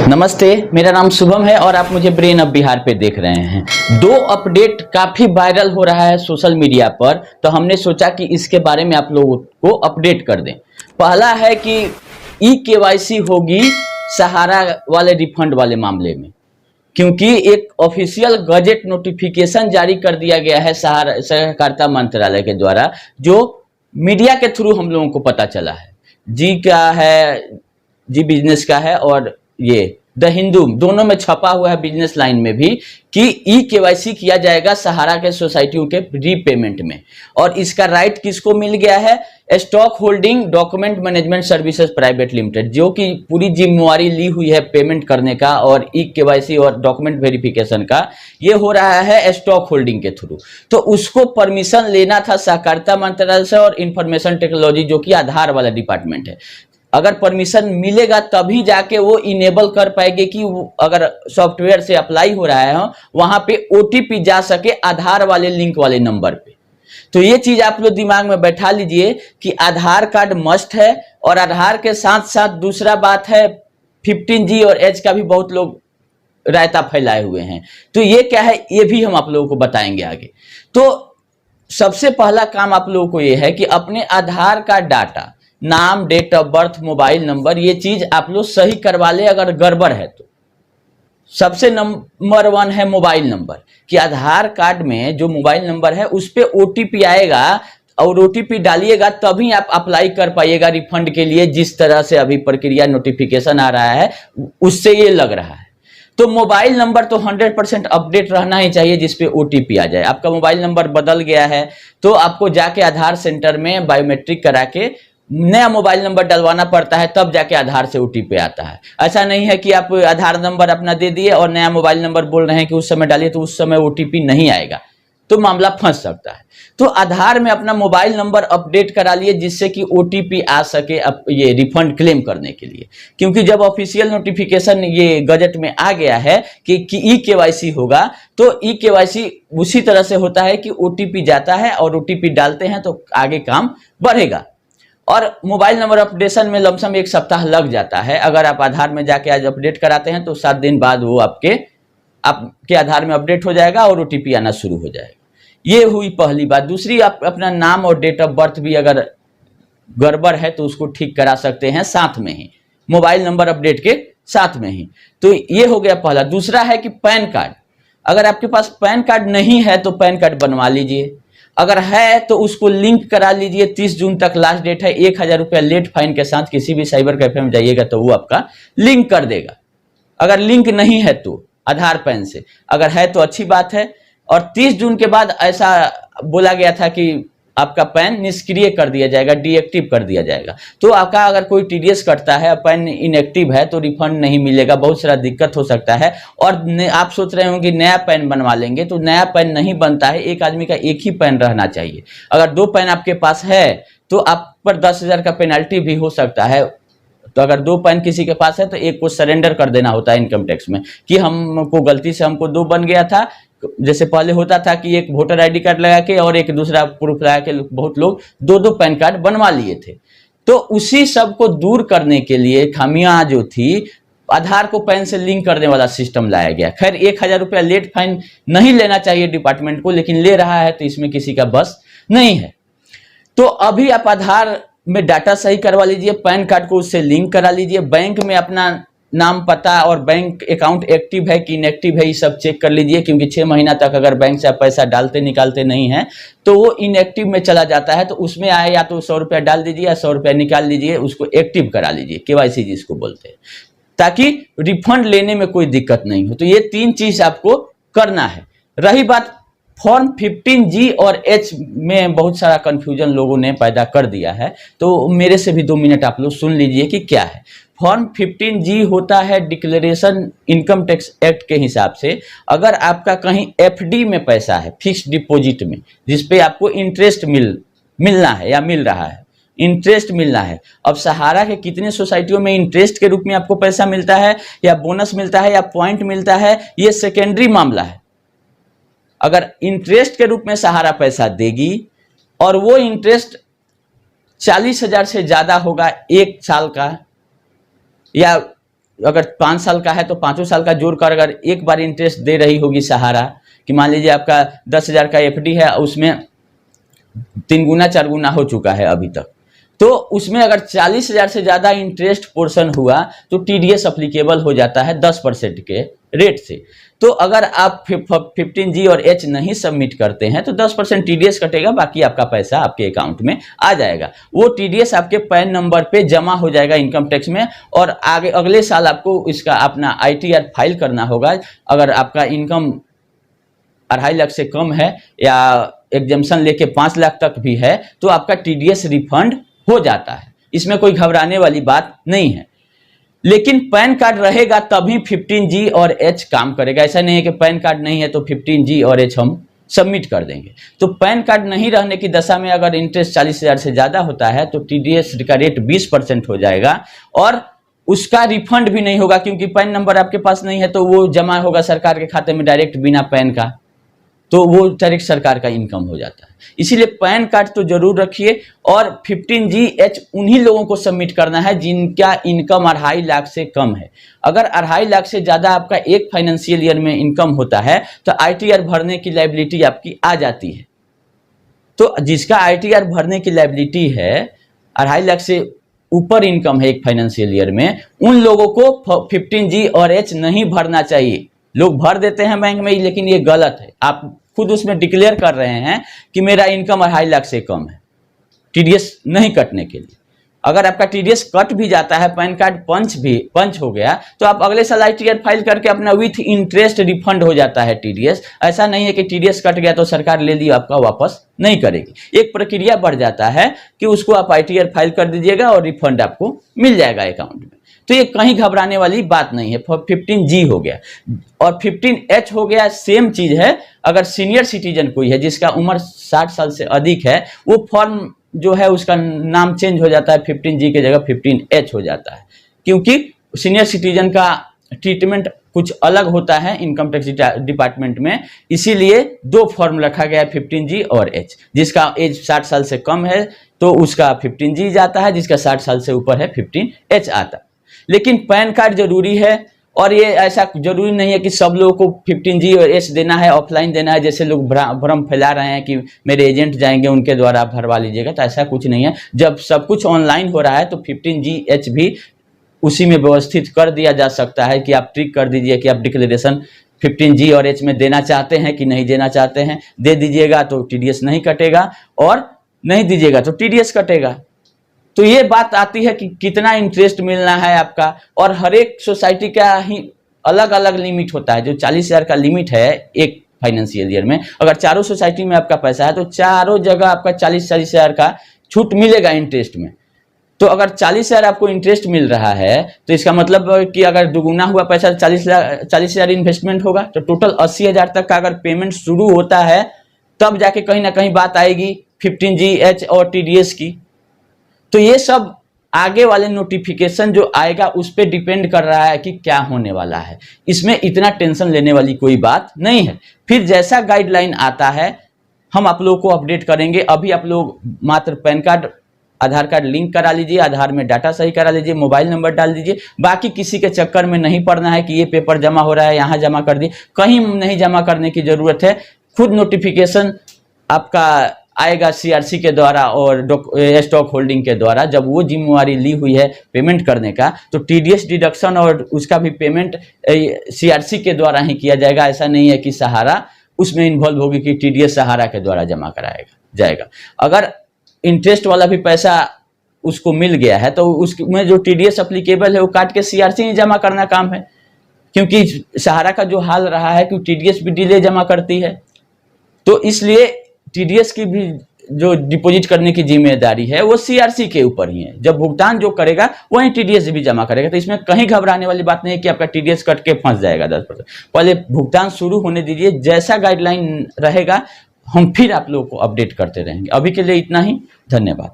नमस्ते, मेरा नाम शुभम है और आप मुझे ब्रेन ऑफ बिहार पे देख रहे हैं। दो अपडेट काफी वायरल हो रहा है सोशल मीडिया पर, तो हमने सोचा कि इसके बारे में आप लोगों को अपडेट कर दें। पहला है कि ई-केवाईसी होगी सहारा वाले रिफंड वाले मामले में, क्योंकि एक ऑफिशियल गजेट नोटिफिकेशन जारी कर दिया गया है सहकारिता मंत्रालय के द्वारा, जो मीडिया के थ्रू हम लोगों को पता चला है। जी का है, जी बिजनेस का है और ये द हिंदू दोनों में छपा हुआ है, बिजनेस लाइन में भी, कि ई-केवाईसी किया जाएगा सहारा के सोसाइटियों के रीपेमेंट में। और इसका राइट किसको मिल गया है? Stock holding document management services private limited, जो कि पूरी जिम्मेवारी ली हुई है पेमेंट करने का और ई-केवाईसी और डॉक्यूमेंट वेरिफिकेशन का। ये हो रहा है स्टॉक होल्डिंग के थ्रू, तो उसको परमिशन लेना था सहकारिता मंत्रालय से और इंफॉर्मेशन टेक्नोलॉजी, जो कि आधार वाला डिपार्टमेंट है। अगर परमिशन मिलेगा तभी जाके वो इनेबल कर पाएंगे कि अगर सॉफ्टवेयर से अप्लाई हो रहा है वहां पे ओटीपी जा सके आधार वाले लिंक वाले नंबर पे। तो ये चीज आप लोग दिमाग में बैठा लीजिए कि आधार कार्ड मस्ट है। और आधार के साथ साथ दूसरा बात है 15G और H का भी बहुत लोग रायता फैलाए हुए हैं। तो ये क्या है, ये भी हम आप लोगों को बताएंगे आगे। तो सबसे पहला काम आप लोगों को ये है कि अपने आधार का डाटा, नाम, date of birth, mobile number, ये चीज आप लोग सही करवा ले अगर गड़बड़ है तो। सबसे नंबर 1 है मोबाइल नंबर, कि आधार कार्ड में जो मोबाइल नंबर है उस पे ओटीपी आएगा और ओटीपी डालिएगा तभी आप अप्लाई कर पाइएगा रिफंड के लिए। जिस तरह से अभी प्रक्रिया नोटिफिकेशन आ रहा है उससे ये लग रहा है। तो मोबाइल नंबर तो 100% अपडेट रहना ही चाहिए जिसपे ओटीपी आ जाए। आपका मोबाइल नंबर बदल गया है तो आपको जाके आधार सेंटर में बायोमेट्रिक करा के नया मोबाइल नंबर डलवाना पड़ता है, तब जाके आधार से ओटीपी आता है। ऐसा नहीं है कि आप आधार नंबर अपना दे दिए और नया मोबाइल नंबर बोल रहे हैं कि उस समय डालिए, तो उस समय ओटीपी नहीं आएगा, तो मामला फंस सकता है। तो आधार में अपना मोबाइल नंबर अपडेट करा लिए जिससे कि ओटीपी आ सके ये रिफंड क्लेम करने के लिए। क्योंकि जब ऑफिशियल नोटिफिकेशन ये गजट में आ गया है कि ई-केवाईसी होगा, तो ई-केवाईसी उसी तरह से होता है कि ओटीपी जाता है और ओटीपी डालते हैं तो आगे काम बढ़ेगा। और मोबाइल नंबर अपडेशन में लमसम 1 सप्ताह लग जाता है। अगर आप आधार में जाके आज अपडेट कराते हैं तो 7 दिन बाद वो आपके आधार में अपडेट हो जाएगा और ओटीपी आना शुरू हो जाएगा। ये हुई पहली बात। दूसरी, आप अपना नाम और डेट ऑफ बर्थ भी अगर गड़बड़ है तो उसको ठीक करा सकते हैं साथ में ही, मोबाइल नंबर अपडेट के साथ में ही। तो ये हो गया पहला। दूसरा है कि पैन कार्ड, अगर आपके पास पैन कार्ड नहीं है तो पैन कार्ड बनवा लीजिए। अगर है तो उसको लिंक करा लीजिए। 30 जून तक लास्ट डेट है। 1000 रुपया लेट फाइन के साथ किसी भी साइबर कैफे में जाइएगा तो वो आपका लिंक कर देगा। अगर लिंक नहीं है तो आधार पैन से, अगर है तो अच्छी बात है। और 30 जून के बाद ऐसा बोला गया था कि आपका पैन निष्क्रिय कर दिया जाएगा, डीएक्टिव कर दिया जाएगा। तो आपका अगर कोई टीडीएस कटता है, पैन इनएक्टिव है, तो रिफंड नहीं मिलेगा, बहुत सारा दिक्कत हो सकता है। और आप सोच रहे होंगे नया पैन बनवा लेंगे, तो नया पैन नहीं बनता है। एक आदमी का एक ही पैन रहना चाहिए। अगर 2 पैन आपके पास है तो आप पर 10,000 का पेनल्टी भी हो सकता है। तो अगर 2 पैन किसी के पास है तो एक को सरेंडर कर देना होता है इनकम टैक्स में, कि हमको गलती से हमको 2 बन गया था। जैसे पहले होता था कि एक वोटर आईडी कार्ड लगा के और एक दूसरा प्रूफ लगा के बहुत लोग 2-2 पैन कार्ड बनवा लिए थे। तो उसी सब को दूर करने के लिए खामियां जो थी, आधार को पैन से लिंक करने वाला सिस्टम लाया गया। खैर 1000 रुपया लेट फाइन नहीं लेना चाहिए डिपार्टमेंट को, लेकिन ले रहा है तो इसमें किसी का बस नहीं है। तो अभी आप आधार में डाटा सही करवा लीजिए, पैन कार्ड को उससे लिंक करा लीजिए, बैंक में अपना नाम, पता और बैंक अकाउंट एक्टिव है कि इनएक्टिव है ये सब चेक कर लीजिए। क्योंकि 6 महीना तक अगर बैंक से आप पैसा डालते निकालते नहीं हैं तो वो इनएक्टिव में चला जाता है। तो उसमें आए या तो 100 रुपया डाल दीजिए या 100 रुपया निकाल लीजिए, उसको एक्टिव करा लीजिए, केवाईसी जिसको बोलते हैं, ताकि रिफंड लेने में कोई दिक्कत नहीं हो। तो ये 3 चीज आपको करना है। रही बात फॉर्म 15G और H में, बहुत सारा कंफ्यूजन लोगों ने पैदा कर दिया है, तो मेरे से भी 2 मिनट आप लोग सुन लीजिए कि क्या है। फॉर्म 15G होता है डिक्लेरेशन इनकम टैक्स एक्ट के हिसाब से। अगर आपका कहीं एफडी में पैसा है, फिक्स्ड डिपॉजिट में, जिसपे आपको इंटरेस्ट मिलना है या मिल रहा है, इंटरेस्ट मिलना है। अब सहारा के कितने सोसाइटियों में इंटरेस्ट के रूप में आपको पैसा मिलता है या बोनस मिलता है या पॉइंट मिलता है, ये सेकेंडरी मामला है। अगर इंटरेस्ट के रूप में सहारा पैसा देगी और वो इंटरेस्ट 40,000 से ज्यादा होगा 1 साल का, या अगर 5 साल का है तो 5 साल का जोड़कर अगर एक बार इंटरेस्ट दे रही होगी सहारा, कि मान लीजिए आपका 10,000 का एफडी है, उसमें 3 गुना 4 गुना हो चुका है अभी तक, तो उसमें अगर 40,000 से ज्यादा इंटरेस्ट पोर्शन हुआ तो टीडीएस अप्लीकेबल हो जाता है 10% के रेट से। तो अगर आप 15G और H नहीं सबमिट करते हैं तो 10% टीडीएस कटेगा, बाकी आपका पैसा आपके अकाउंट में आ जाएगा। वो टीडीएस आपके पैन नंबर पे जमा हो जाएगा इनकम टैक्स में, और आगे अगले साल आपको इसका अपना ITR फाइल करना होगा। अगर आपका इनकम 2.5 लाख से कम है या एग्जम्पशन लेके 5 लाख तक भी है तो आपका टीडीएस रिफंड हो जाता है। इसमें कोई घबराने वाली बात नहीं है। लेकिन पैन कार्ड रहेगा तभी 15G और H काम करेगा। ऐसा नहीं है कि पैन कार्ड नहीं है तो 15G और H हम सबमिट कर देंगे। तो पैन कार्ड नहीं रहने की दशा में अगर इंटरेस्ट 40,000 से ज्यादा होता है तो टीडीएस का रेट 20% हो जाएगा, और उसका रिफंड भी नहीं होगा, क्योंकि पैन नंबर आपके पास नहीं है तो वो जमा होगा सरकार के खाते में डायरेक्ट बिना पैन का, तो वो डायरेक्ट सरकार का इनकम हो जाता है। इसीलिए पैन कार्ड तो जरूर रखिए। और 15G H उन्हीं लोगों को सबमिट करना है जिनका इनकम 2.5 लाख से कम है। अगर 2.5 लाख से ज्यादा आपका एक फाइनेंशियल ईयर में इनकम होता है तो ITR भरने की लायबिलिटी आपकी आ जाती है। तो जिसका ITR भरने की लायबिलिटी है, 2.5 लाख से ऊपर इनकम है एक फाइनेंशियल ईयर में, उन लोगों को 15G और H नहीं भरना चाहिए। लोग भर देते हैं बैंक में, लेकिन ये गलत है। आप खुद उसमें डिक्लेयर कर रहे हैं कि मेरा इनकम 2.5 लाख से कम है, टीडीएस नहीं कटने के लिए। अगर आपका टीडीएस कट भी जाता है, पैन कार्ड पंच हो गया, तो आप अगले साल ITR फाइल करके अपना विथ इंटरेस्ट रिफंड हो जाता है टीडीएस। ऐसा नहीं है कि टीडीएस कट गया तो सरकार ले ली आपका वापस नहीं करेगी। एक प्रक्रिया बढ़ जाता है कि उसको आप ITR फाइल कर दीजिएगा और रिफंड आपको मिल जाएगा अकाउंट में। तो ये कहीं घबराने वाली बात नहीं है। 15G हो गया और 15H हो गया, सेम चीज है। अगर सीनियर सिटीजन कोई है जिसका उम्र 60 साल से अधिक है, वो फॉर्म जो है उसका नाम चेंज हो जाता है, 15G की जगह 15H हो जाता है, क्योंकि सीनियर सिटीजन का ट्रीटमेंट कुछ अलग होता है इनकम टैक्स डिपार्टमेंट में। इसीलिए 2 फॉर्म रखा गया है, 15G और H। जिसका एज 60 साल से कम है तो उसका 15G जाता है, जिसका 60 साल से ऊपर है 15H आता है। लेकिन पैन कार्ड जरूरी है, और ये ऐसा जरूरी नहीं है कि सब लोगों को 15G और H देना है, ऑफलाइन देना है। जैसे लोग भ्रम फैला रहे हैं कि मेरे एजेंट जाएंगे उनके द्वारा भरवा लीजिएगा, तो ऐसा कुछ नहीं है। जब सब कुछ ऑनलाइन हो रहा है तो 15G H भी उसी में व्यवस्थित कर दिया जा सकता है कि आप ट्रिक कर दीजिए कि आप डिक्लेरेशन 15G और H में देना चाहते हैं कि नहीं देना चाहते हैं। दे दीजिएगा तो टीडीएस नहीं कटेगा, और नहीं दीजिएगा तो टीडीएस कटेगा। तो ये बात आती है कि कितना इंटरेस्ट मिलना है आपका, और हर एक सोसाइटी का ही अलग अलग लिमिट होता है। जो 40,000 का लिमिट है एक फाइनेंशियल ईयर में, अगर चारों सोसाइटी में आपका पैसा है तो चारों जगह आपका 40,000 का छूट मिलेगा इंटरेस्ट में। तो अगर 40,000 आपको इंटरेस्ट मिल रहा है तो इसका मतलब कि अगर दुगुना हुआ पैसा 40,000 इन्वेस्टमेंट होगा, तो टोटल 80,000 तक का अगर पेमेंट शुरू होता है तब जाके कहीं ना कहीं बात आएगी 15G H और टीडीएस की। तो ये सब आगे वाले नोटिफिकेशन जो आएगा उस पर डिपेंड कर रहा है कि क्या होने वाला है। इसमें इतना टेंशन लेने वाली कोई बात नहीं है। फिर जैसा गाइडलाइन आता है हम आप लोगों को अपडेट करेंगे। अभी आप लोग मात्र पैन कार्ड, आधार कार्ड लिंक करा लीजिए, आधार में डाटा सही करा लीजिए, मोबाइल नंबर डाल दीजिए। बाकी किसी के चक्कर में नहीं पड़ना है कि ये पेपर जमा हो रहा है यहाँ जमा कर दिए, कहीं नहीं जमा करने की जरूरत है। खुद नोटिफिकेशन आपका आएगा CRC के द्वारा और स्टॉक होल्डिंग के द्वारा। जब वो जिम्मेवारी ली हुई है पेमेंट करने का, तो टीडीएस डिडक्शन और उसका भी पेमेंट CRC के द्वारा ही किया जाएगा। ऐसा नहीं है कि सहारा उसमें इन्वॉल्व होगी कि टीडीएस सहारा के द्वारा जमा कराएगा जाएगा। अगर इंटरेस्ट वाला भी पैसा उसको मिल गया है तो उसमें जो टीडीएस अप्लीकेबल है वो काट के CRC ही जमा करना काम है, क्योंकि सहारा का जो हाल रहा है कि टीडीएस भी डिले जमा करती है। तो इसलिए टीडीएस की भी जो डिपॉजिट करने की जिम्मेदारी है वो CRC के ऊपर ही है। जब भुगतान जो करेगा वही टीडीएस भी जमा करेगा। तो इसमें कहीं घबराने वाली बात नहीं है कि आपका टीडीएस कट के फंस जाएगा 10%। पहले भुगतान शुरू होने दीजिए, जैसा गाइडलाइन रहेगा हम फिर आप लोगों को अपडेट करते रहेंगे। अभी के लिए इतना ही, धन्यवाद।